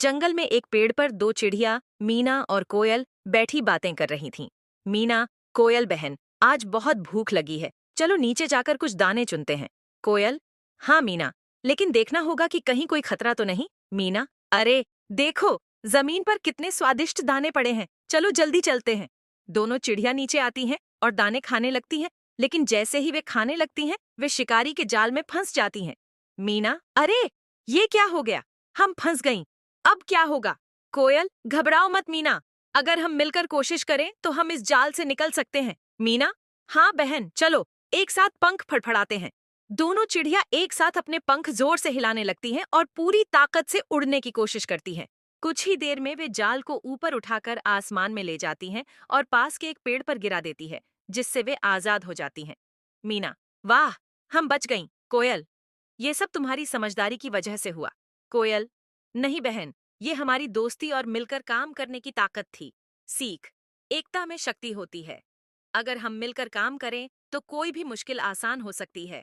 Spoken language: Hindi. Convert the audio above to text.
जंगल में एक पेड़ पर दो चिड़िया मीना और कोयल बैठी बातें कर रही थीं। मीना, कोयल बहन, आज बहुत भूख लगी है, चलो नीचे जाकर कुछ दाने चुनते हैं। कोयल, हाँ मीना, लेकिन देखना होगा कि कहीं कोई खतरा तो नहीं। मीना, अरे देखो, जमीन पर कितने स्वादिष्ट दाने पड़े हैं, चलो जल्दी चलते हैं। दोनों चिड़िया नीचे आती हैं और दाने खाने लगती हैं, लेकिन जैसे ही वे खाने लगती हैं, वे शिकारी के जाल में फंस जाती हैं। मीना, अरे ये क्या हो गया, हम फंस गईं। अब क्या होगा? कोयल, घबराओ मत मीना, अगर हम मिलकर कोशिश करें तो हम इस जाल से निकल सकते हैं। मीना, हाँ बहन, चलो एक साथ पंख फड़फड़ाते हैं। दोनों चिड़िया एक साथ अपने पंख जोर से हिलाने लगती हैं और पूरी ताकत से उड़ने की कोशिश करती हैं। कुछ ही देर में वे जाल को ऊपर उठाकर आसमान में ले जाती हैं और पास के एक पेड़ पर गिरा देती है, जिससे वे आजाद हो जाती हैं। मीना, वाह, हम बच गईं। कोयल, ये सब तुम्हारी समझदारी की वजह से हुआ। कोयल, नहीं बहन, ये हमारी दोस्ती और मिलकर काम करने की ताकत थी। सीख, एकता में शक्ति होती है। अगर हम मिलकर काम करें तो कोई भी मुश्किल आसान हो सकती है।